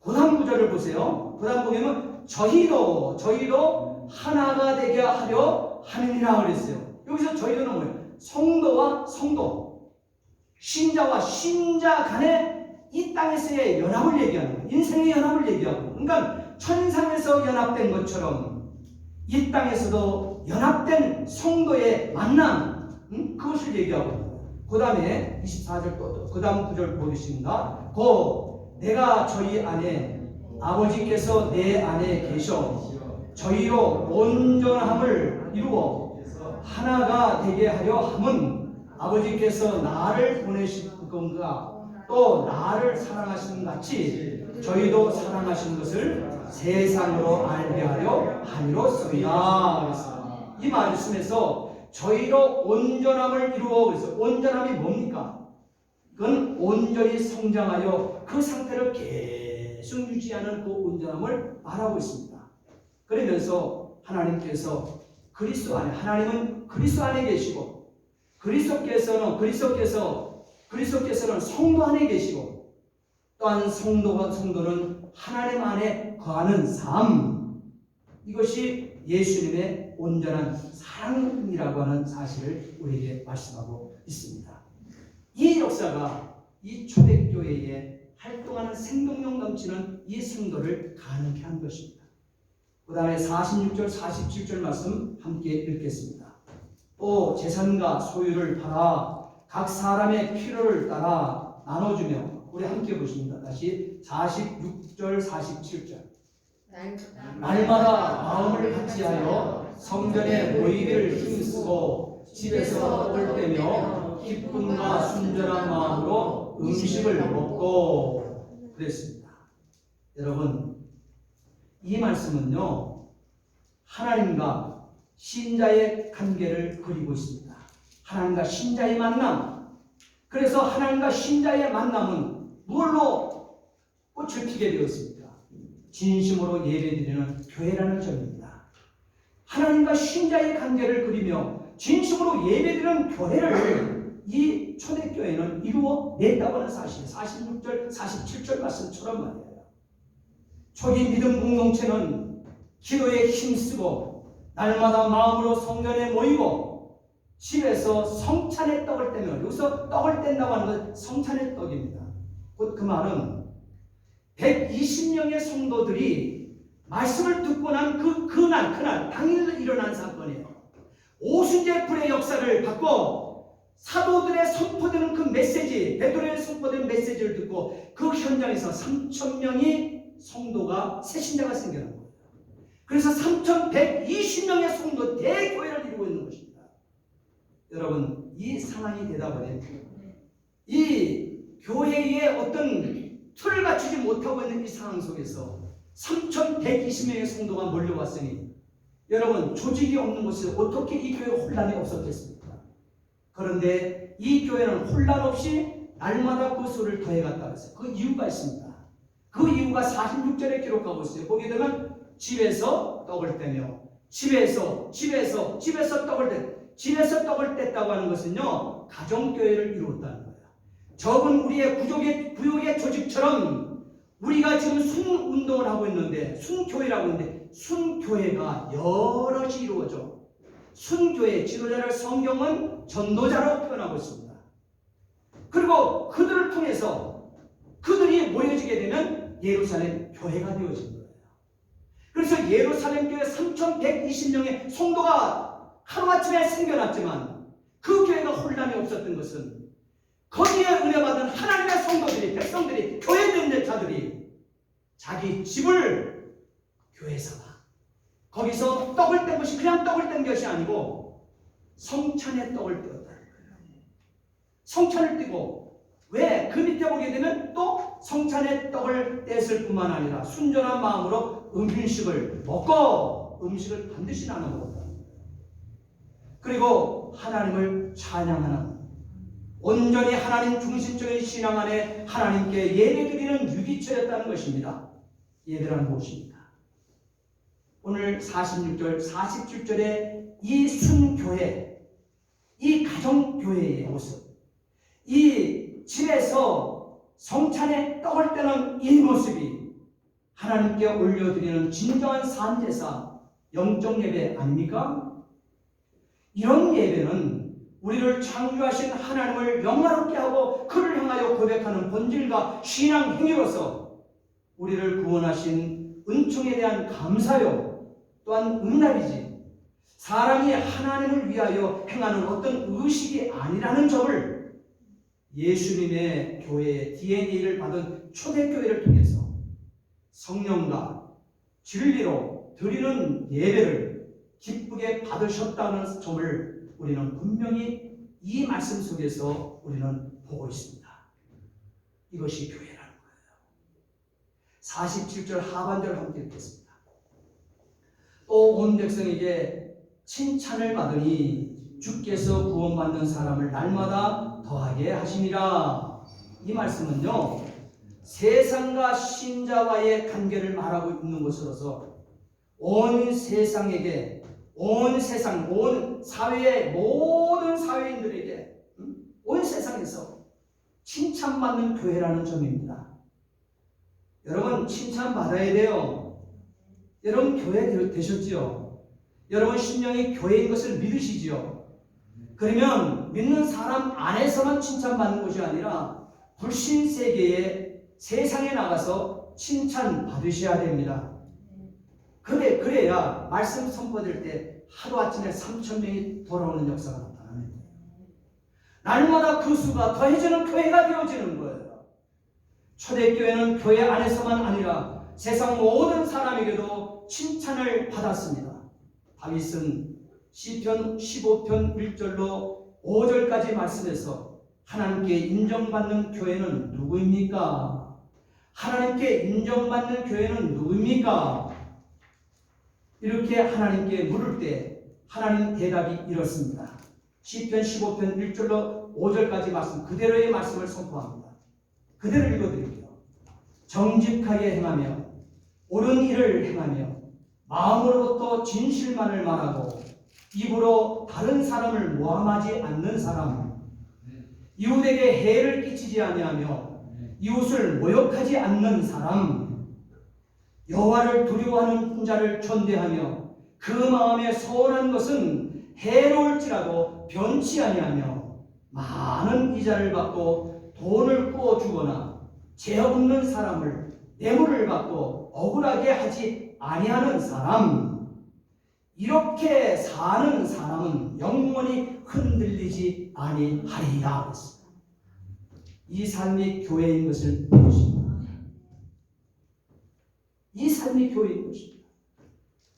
S1: 그 다음 구절을 보세요. 그 다음 보면 저희도 하나가 되게 하려 함이니라 그랬어요. 여기서 저희도는 뭐예요? 성도와 성도, 신자와 신자 간의 이 땅에서의 연합을 얘기하는 거예요. 인생의 연합을 얘기하고, 그러니까 천상에서 연합된 것처럼 이 땅에서도 연합된 성도의 만남, 그것을 얘기하고, 그 다음에 24절 그 다음 구절 보겠습니다. 내가 저희 안에, 아버지께서 내 안에 계셔 저희로 온전함을 이루어 하나가 되게 하려 함은 아버지께서 나를 보내신 건가 또 나를 사랑하시는 같이 저희도 사랑하신 것을 세상으로 알게 하려 함이로소이다. 그래서 이 말씀에서 저희로 온전함을 이루어, 그래서 온전함이 뭡니까? 그건 온전히 성장하여 그 상태를 계속 유지하는 그 온전함을 말하고 있습니다. 그러면서 하나님께서 그리스도 안에, 하나님은 그리스도 안에 계시고 그리스도께서는 성도 안에 계시고 또한 성도는 하나님 안에 거하는 삶, 이것이 예수님의 온전한 사랑이라고 하는 사실을 우리에게 말씀하고 있습니다. 이 역사가 이 초대교회에 활동하는 생동력 넘치는 이 성도를 가능케 한 것입니다. 그 다음에 46절 47절 말씀 함께 읽겠습니다. 또 재산과 소유를 팔아 각 사람의 필요를 따라 나눠주며, 우리 함께 보십니다. 다시 46절 47절. 날마다 마음을 같이하여 성전에 모이기를 힘쓰고 집에서 떡을 떼며 기쁨과 순전한 마음으로 음식을 먹고 그랬습니다. 여러분, 이 말씀은요, 하나님과 신자의 관계를 그리고 있습니다. 하나님과 신자의 만남. 그래서 하나님과 신자의 만남은 무엇로 꽃을 피게 되었습니까? 진심으로 예배드리는 교회라는 점입니다. 하나님과 신자의 관계를 그리며 진심으로 예배드리는 교회를 이 초대교회는 이루어냈다고 하는 사실, 46절 47절 말씀처럼 말이에요. 초기 믿음 공동체는 기도에 힘쓰고 날마다 마음으로 성전에 모이고 집에서 성찬의 떡을 떼며, 여기서 떡을 뗀다고 하는 건 성찬의 떡입니다. 곧 그 말은 120명의 성도들이 말씀을 듣고 난 그날 당일 일어난 사건이에요. 오순절 불의 역사를 받고 사도들의 선포되는 그 메시지, 베드로의 선포되는 메시지를 듣고 그 현장에서 3,000명이 성도가 새신자가 생겨난 거예요. 그래서 3,120명의 성도 대교회를 이루고 있는 것입니다. 여러분, 이 상황이 되다 보니 이 교회의 어떤 틀을 갖추지 못하고 있는 이 상황 속에서 3,120명의 성도가 몰려왔으니 여러분, 조직이 없는 곳에 어떻게 이 교회 혼란이 없었겠습니까? 그런데 이 교회는 혼란 없이 날마다 그 수를 더해갔다 그랬어요. 그 이유가 있습니다. 그 이유가 46절에 기록하고 있어요. 보게 되면 집에서 떡을 떼며 집에서 떡을 집에서 떡을 뗐다고 하는 것은요, 가정교회를 이루었다는 거예요. 적은 우리의 구역의 조직처럼 우리가 지금 순운동을 하고 있는데, 순교회라고 있는데, 순교회가 여럿이 이루어져. 순교회 지도자를 성경은 전도자라고 표현하고 있습니다. 그리고 그들을 통해서 그들이 모여지게 되면 예루살렘 교회가 되어진 거예요. 그래서 예루살렘 교회 3,120명의 성도가 하루아침에 생겨났지만 그 교회가 혼란이 없었던 것은 거기에 은혜받은 하나님의 성도들이, 백성들이, 교회된 자들이 자기 집을 교회 삼아 거기서 떡을 뗀 것이 그냥 떡을 뗀 것이 아니고 성찬의 떡을 떼었다는 거예요. 성찬을 떼고, 왜? 그 밑에 보게 되면 또 성찬의 떡을 뗐을 뿐만 아니라 순전한 마음으로 음식을 먹고 음식을 반드시 나눠 먹었다. 그리고 하나님을 찬양하는, 온전히 하나님 중심적인 신앙 안에 하나님께 예배드리는 유기처였다는 것입니다. 예배란 무엇입니까? 오늘 46절, 47절에 이 순교회, 이 가정교회의 모습, 이 집에서 성찬의 떡을 떼는 이 모습이 하나님께 올려드리는 진정한 산제사, 영적 예배 아닙니까? 이런 예배는 우리를 창조하신 하나님을 영화롭게 하고 그를 향하여 고백하는 본질과 신앙 행위로서 우리를 구원하신 은총에 대한 감사요, 또한 응답이지, 사람이 하나님을 위하여 행하는 어떤 의식이 아니라는 점을 예수님의 교회의 DNA를 받은 초대교회를 통해서 성령과 진리로 드리는 예배를 기쁘게 받으셨다는 점을 우리는 분명히 이 말씀 속에서 우리는 보고 있습니다. 이것이 교회라는 거예요. 47절 하반절 함께 읽겠습니다. 또 온 백성에게 칭찬을 받으니 주께서 구원받는 사람을 날마다 더하게 하심이라. 이 말씀은요, 세상과 신자와의 관계를 말하고 있는 것으로서 온 세상에게, 온 세상, 온 사회의 모든 사회인들에게, 온 세상에서 칭찬받는 교회라는 점입니다. 여러분, 칭찬받아야 돼요. 여러분 교회 되셨지요? 여러분 심령이 교회인 것을 믿으시지요? 그러면 믿는 사람 안에서만 칭찬받는 것이 아니라 불신 세계에, 세상에 나가서 칭찬받으셔야 됩니다. 그래야 말씀 선포될 때 하루아침에 3,000명이 돌아오는 역사가 나타납니다. 날마다 그 수가 더해지는 교회가 되어지는 거예요. 초대교회는 교회 안에서만 아니라 세상 모든 사람에게도 칭찬을 받았습니다. 다윗은 시편 15편 1절로 5절까지 말씀해서 하나님께 인정받는 교회는 누구입니까? 하나님께 인정받는 교회는 누구입니까? 이렇게 하나님께 물을 때 하나님 대답이 이렇습니다. 시편 15편 1절로 5절까지 말씀, 그대로의 말씀을 선포합니다. 그대로 읽어드릴게요. 정직하게 행하며 옳은 일을 행하며 마음으로부터 진실만을 말하고 입으로 다른 사람을 모함하지 않는 사람, 이웃에게 해를 끼치지 아니하며 이웃을 모욕하지 않는 사람, 여호와를 두려워하는 자를 존대하며 그 마음에 소원한 것은 해로울지라도 변치 아니하며 많은 이자를 받고 돈을 꾸어 주거나 죄 없는 사람을 뇌물을 받고 억울하게 하지 아니하는 사람, 이렇게 사는 사람은 영원히 흔들리지 아니하리라. 이 삶이 교회인 것을 믿으십니다. 이 삶이 교회인 것입니다.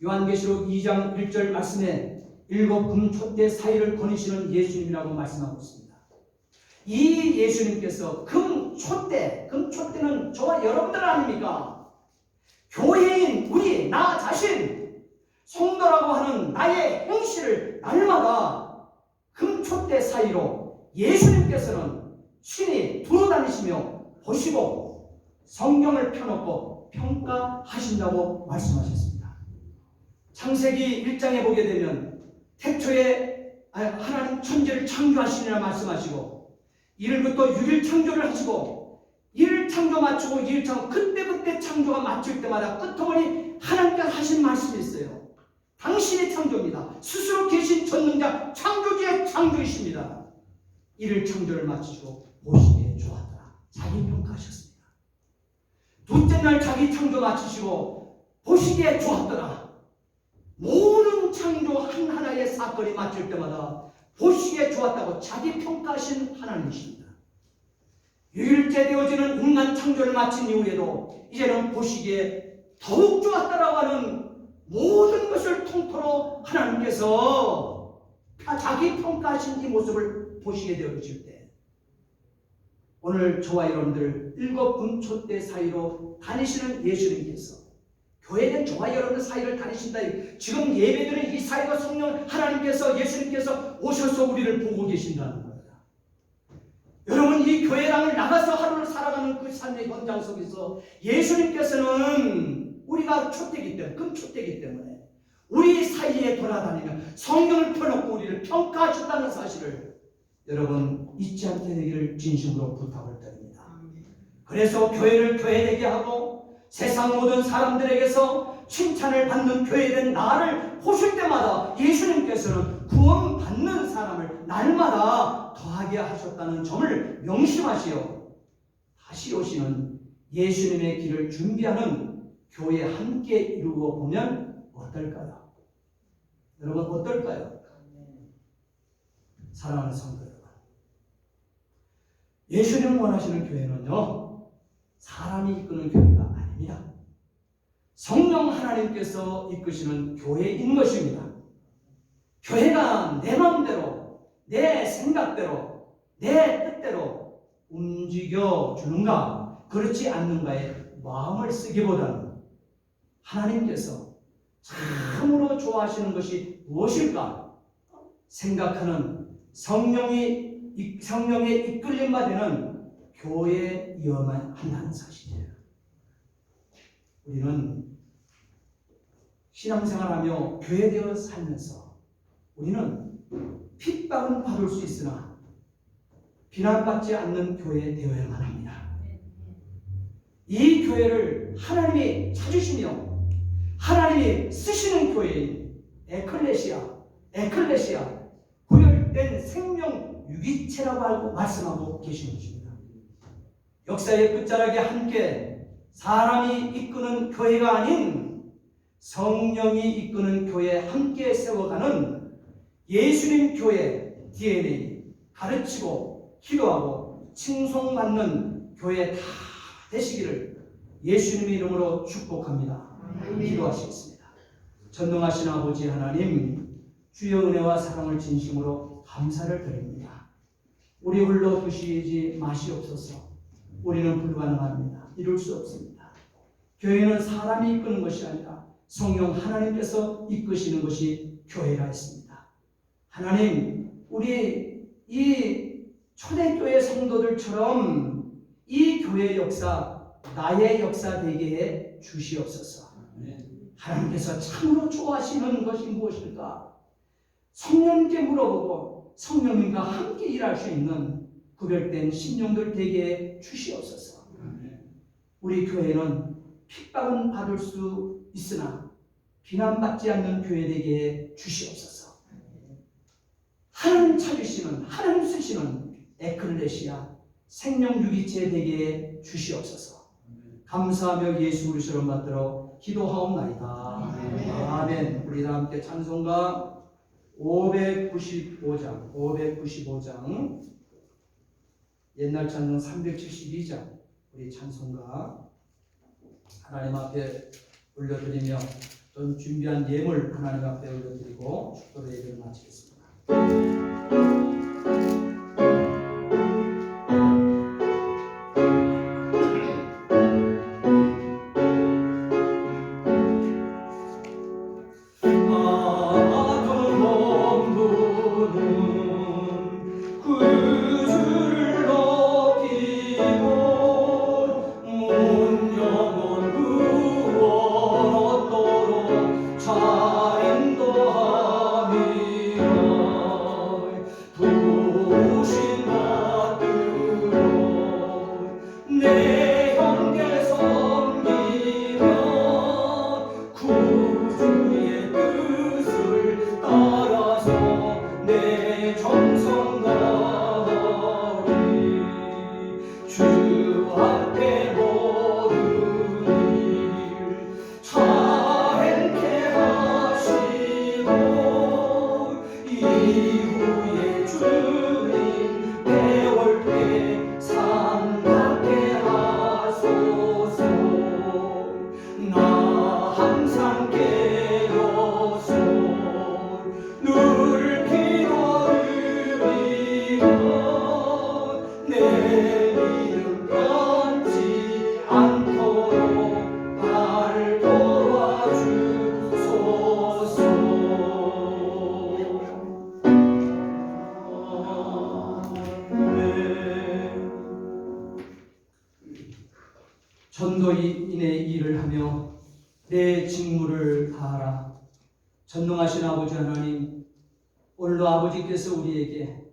S1: 요한계시록 2장 1절 말씀에 7 금촛대 사이를 거니시는 예수님이라고 말씀하고 있습니다. 이 예수님께서 금촛대는 저와 여러분들 아닙니까? 교회인 우리, 나 자신, 성도라고 하는 나의 행실을 날마다 금촛대 사이로 예수님께서는 신이 두 다니시며 보시고 성경을 펴놓고 평가하신다고 말씀하셨습니다. 창세기 1장에 보게 되면 태초에 하나님 천지를 창조하시니라 말씀하시고 1일부터 6일 창조를 하시고 1일 창조 맞추고 2일 창조 그때 창조가 맞출 때마다 끝어머니 하나님께서 하신 말씀이 있어요. 당신의 창조입니다. 스스로 계신 전능자 창조주의 창조이십니다. 1일 창조를 마치시고 보시기에 좋았더라. 자기 평가하셨습니다. 둘째 날 자기 창조 마치시고 보시기에 좋았더라. 모든 창조 하나의 사건이 맞출 때마다 보시기에 좋았다고 자기 평가하신 하나님이십니다. 유일째 되어지는 인간 창조를 마친 이후에도 이제는 보시기에 더욱 좋았다라고 하는 모든 것을 통틀어 하나님께서 자기 평가하신 이 모습을 보시게 되어질 때 오늘 저와 여러분들 7분초 때 사이로 다니시는 예수님께서 교회는 저와 여러분들 사이를 다니신다. 지금 예배드린 이 사이가 성령 하나님께서 예수님께서 오셔서 우리를 보고 계신다는 겁니다. 여러분 이 교회랑을 나가서 하루를 살아가는 그 삶의 현장 속에서 예수님께서는 우리가 촛대기 때문에 금촛대기 때문에 우리 사이에 돌아다니며 성경을 펴놓고 우리를 평가하신다는 사실을 여러분 잊지 않게 되기를 진심으로 부탁을 드립니다. 그래서 교회를 교회되게 하고 세상 모든 사람들에게서 칭찬을 받는 교회된 나를 보실 때마다 예수님께서는 구원받는 사람을 날마다 더하게 하셨다는 점을 명심하시어 다시 오시는 예수님의 길을 준비하는 교회 함께 이루어 보면 어떨까요? 여러분 어떨까요? 사랑하는 성도 여러분, 예수님 원하시는 교회는요 사람이 이끄는 교회가 아닙니다. 성령 하나님께서 이끄시는 교회인 것입니다. 교회가 내 마음대로 내 생각대로 내 뜻대로 움직여 주는가 그렇지 않는가에 마음을 쓰기보다는 하나님께서 참으로 좋아하시는 것이 무엇일까 생각하는 성령의 이끌림만 되는 교회여만 한다는 사실이에요. 우리는 신앙생활하며 교회되어 살면서 우리는 핍박은 받을 수 있으나 비난받지 않는 교회 되어야만 합니다. 이 교회를 하나님이 찾으시며 하나님이 쓰시는 교회인 에클레시아 구별된 생명 유기체라고 말씀하고 계시는 것입니다. 역사의 끝자락에 함께 사람이 이끄는 교회가 아닌 성령이 이끄는 교회 함께 세워가는 예수님 교회 DNA 가르치고 기도하고 칭송받는 교회 다 되시기를 예수님의 이름으로 축복합니다. 기도하시겠습니다. 전능하신 아버지 하나님, 주의 은혜와 사랑을 진심으로 감사를 드립니다. 우리 홀로 두시지 마시옵소서. 우리는 불가능합니다. 이룰 수 없습니다. 교회는 사람이 이끄는 것이 아니라 성령 하나님께서 이끄시는 것이 교회라 했습니다. 하나님, 우리 이 초대교회 성도들처럼 이 교회의 역사, 나의 역사 되게 해 주시옵소서. 하나님께서 참으로 좋아하시는 것이 무엇일까? 성령님께 물어보고 성령님과 함께 일할 수 있는 구별된 심령들 되게 해 주시옵소서. 우리 교회는 핍박은 받을 수 있으나 비난받지 않는 교회 되게 해 주시옵소서. 하나님 찾으시는, 하나님 쓰시는 에클레시아 생명 유기체 되게 해 주시옵소서. 감사하며 예수 그리스도를 받들어 기도하옵나이다. 아멘. 우리 다 함께 찬송가 595장 옛날 찬송 372장 우리 찬송가 하나님 앞에 올려드리며 전 준비한 예물 하나님 앞에 올려드리고 축도의 예배를 마치겠습니다.
S3: 그 주를 높이
S1: 전도인의 일을 하며 내 직무를 다하라. 전능하신 아버지 하나님, 오늘도 아버지께서 우리에게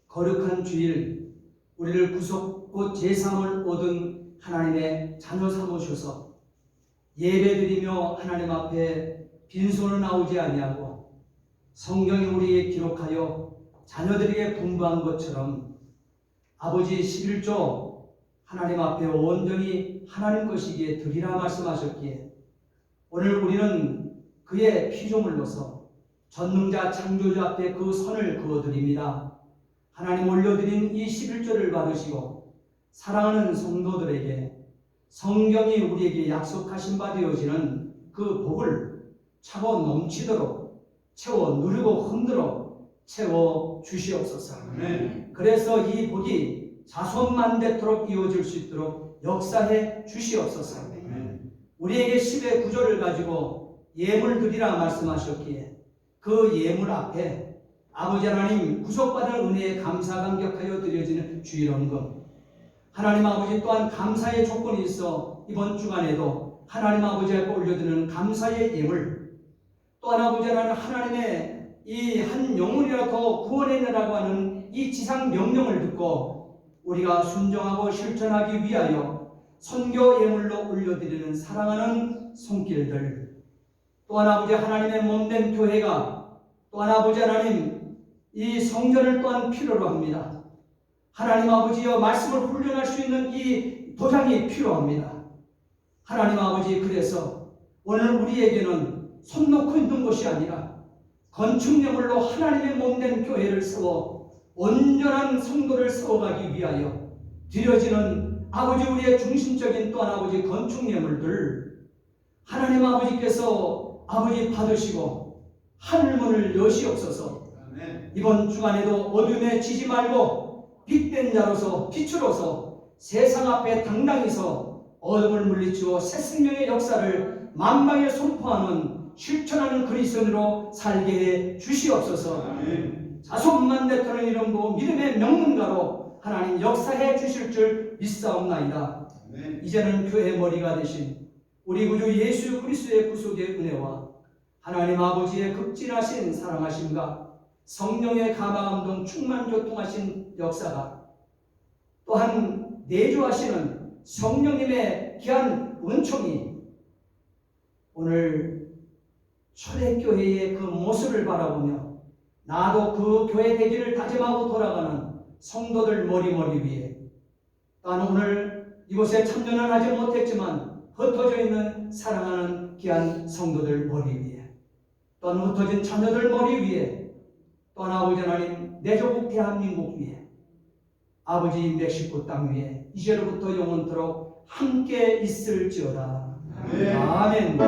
S1: 거룩한 주일, 우리를 구속 곧 제3을 얻은 하나님의 자녀 삼으셔서 예배드리며 하나님 앞에 빈손으로 나오지 아니하고 성경이 우리에게 기록하여 자녀들에게 분부한 것처럼 아버지 11조 하나님 앞에 온전히 하나님 것이기에 드리라 말씀하셨기에 오늘 우리는 그의 피조물로서 전능자 창조주 앞에 그 선을 그어드립니다. 하나님 올려드린 이 11조를 받으시고 사랑하는 성도들에게 성경이 우리에게 약속하신 바 되어지는 그 복을 차고 넘치도록 채워 누리고 흔들어 채워 주시옵소서. 그래서 이 복이 자손만대토록 이어질 수 있도록 역사해 주시옵소서. 우리에게 10의 구조를 가지고 예물 드리라 말씀하셨기에 그 예물 앞에 아버지 하나님 구속받은 은혜에 감사 감격하여 드려지는 주일원금, 하나님 아버지 또한 감사의 조건이 있어 이번 주간에도 하나님 아버지 앞에 올려드리는 감사의 예물, 또한 아버지 하나님의 이 한 영혼이라도 더 구원해내라고 하는 이 지상 명령을 듣고 우리가 순종하고 실천하기 위하여 선교 예물로 올려드리는 사랑하는 손길들, 또한 아버지 하나님의 몸된 교회가 또한 아버지 하나님 이 성전을 또한 필요로 합니다. 하나님 아버지여 말씀을 훈련할 수 있는 이 도장이 필요합니다. 하나님 아버지, 그래서 오늘 우리에게는 손 놓고 있는 것이 아니라 건축예물로 하나님의 몸된 교회를 세워 온전한 성도를 세워가기 위하여 드려지는 아버지 우리의 중심적인 또한 아버지 건축예물들 하나님 아버지께서 아버지 받으시고 하늘문을 여시옵소서. 이번 주간에도 어둠에 지지 말고 빛된 자로서 빛으로서 세상 앞에 당당히 서 어둠을 물리치고 새 생명의 역사를 만방에 선포하는 실천하는 그리스도인으로 살게 해 주시옵소서. 자손만대토록 이름으로 믿음의 명문가로 하나님 역사해 주실 줄 믿사옵나이다. 이제는 교회의 머리가 되신 우리 구주 예수 그리스도의 구속의 은혜와 하나님 아버지의 극진하신 사랑하심과 성령의 감화감동 충만 교통하신 역사가 또한 내주하시는 성령님의 귀한 은총이 오늘 초대교회의 그 모습을 바라보며 나도 그 교회 되기를 다짐하고 돌아가는 성도들 머리 위에, 또한 오늘 이곳에 참여는 하지 못했지만 흩어져 있는 사랑하는 귀한 성도들 머리 위에, 또한 흩어진 자녀들 머리 위에, 또한 아버지 하나님 내 조국 대한민국 위에, 아버지 멕시코 땅 위에 이제로부터 영원토록 함께 있을지어다. 아멘.